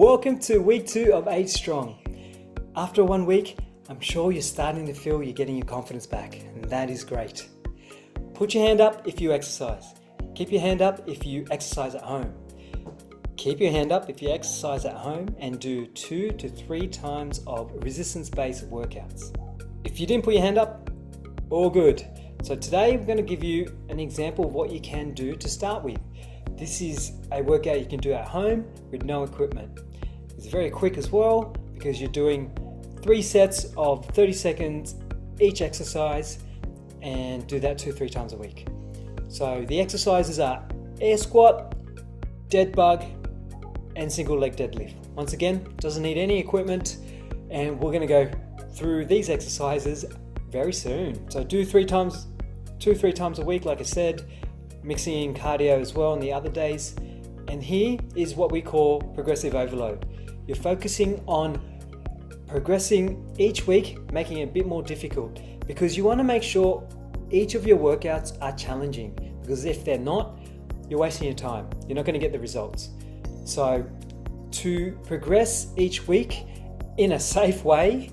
Welcome to week 2 of 8 Strong. After 1 week, I'm sure you're starting to feel you're getting your confidence back, and that is great. Put your hand up if you exercise. Keep your hand up if you exercise at home. Keep your hand up if you exercise at home and do 2 to 3 times of resistance-based workouts. If you didn't put your hand up, all good. So today I'm going to give you an example of what you can do to start with. This is a workout you can do at home with no equipment. It's very quick as well because you're doing 3 sets of 30 seconds each exercise, and do that 2-3 times a week. So the exercises are air squat, dead bug, and single leg deadlift. Once again, doesn't need any equipment, and we're going to go through these exercises very soon. So do 2-3 times a week, like I said, mixing in cardio as well on the other days. And here is what we call progressive overload. You're focusing on progressing each week, making it a bit more difficult, because you want to make sure each of your workouts are challenging, because if they're not, you're wasting your time. You're not going to get the results. So to progress each week in a safe way,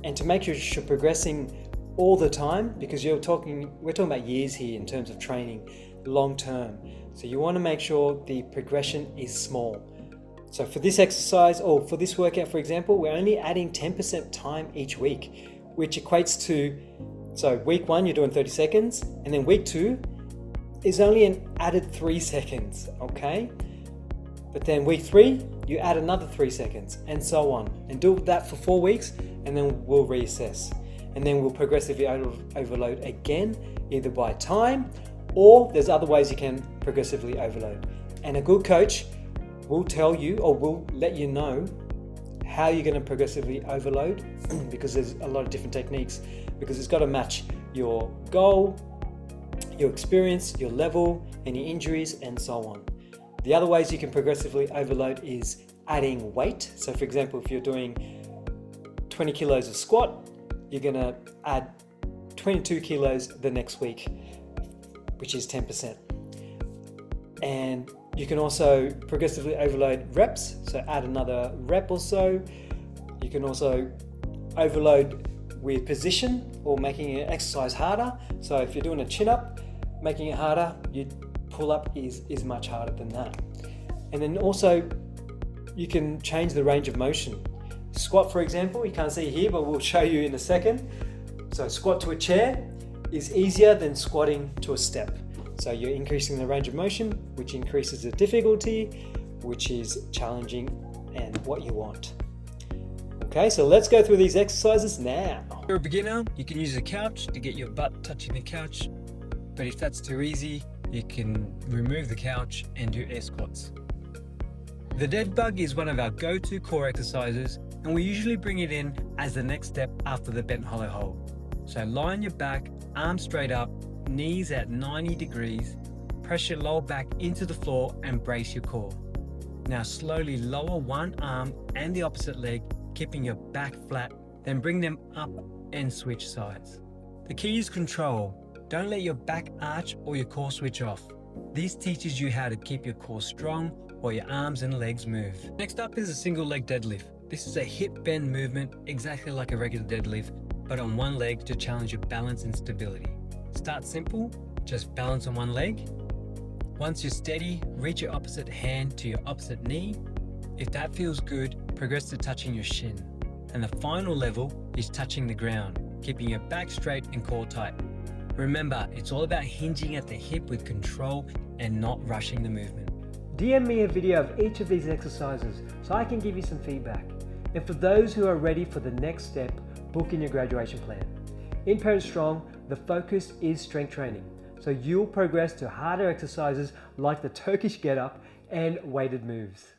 and to make sure you're progressing all the time, because we're talking about years here in terms of training long term. So you want to make sure the progression is small. So for this exercise, or for this workout, for example, we're only adding 10% time each week, which equates to, so week 1 you're doing 30 seconds, and then week 2 is only an added 3 seconds, okay? But then week 3, you add another 3 seconds, and so on. And do that for 4 weeks, and then we'll reassess. And then we'll progressively overload again, either by time, or there's other ways you can progressively overload. And a good coach will tell you, or will let you know, how you're going to progressively overload, because there's a lot of different techniques, because it's got to match your goal, your experience, your level, any injuries, and so on. The other ways you can progressively overload is adding weight. So for example, if you're doing 20 kilos of squat, you're going to add 22 kilos the next week, which is 10%. And you can also progressively overload reps, so add another rep or so. You can also overload with position, or making an exercise harder. So if you're doing a chin-up, making it harder, your pull-up is much harder than that. And then also, you can change the range of motion. Squat, for example, you can't see here, but we'll show you in a second. So squat to a chair is easier than squatting to a step. So you're increasing the range of motion, which increases the difficulty, which is challenging and what you want. Okay, so let's go through these exercises now. If you're a beginner, you can use a couch to get your butt touching the couch. But if that's too easy, you can remove the couch and do air squats. The dead bug is one of our go-to core exercises, and we usually bring it in as the next step after the bent hollow hold. So lie on your back, arms straight up, knees at 90 degrees, press your lower back into the floor and brace your core. Now slowly lower one arm and the opposite leg, keeping your back flat, then bring them up and switch sides. The key is control. Don't let your back arch or your core switch off. This teaches you how to keep your core strong while your arms and legs move. Next up is a single leg deadlift. This is a hip bend movement, exactly like a regular deadlift, but on one leg to challenge your balance and stability. Start simple, just balance on one leg. Once you're steady, reach your opposite hand to your opposite knee. If that feels good, progress to touching your shin. And the final level is touching the ground, keeping your back straight and core tight. Remember, it's all about hinging at the hip with control and not rushing the movement. DM me a video of each of these exercises so I can give you some feedback. And for those who are ready for the next step, book in your graduation plan. In Parent Strong, the focus is strength training, so you'll progress to harder exercises like the Turkish get-up and weighted moves.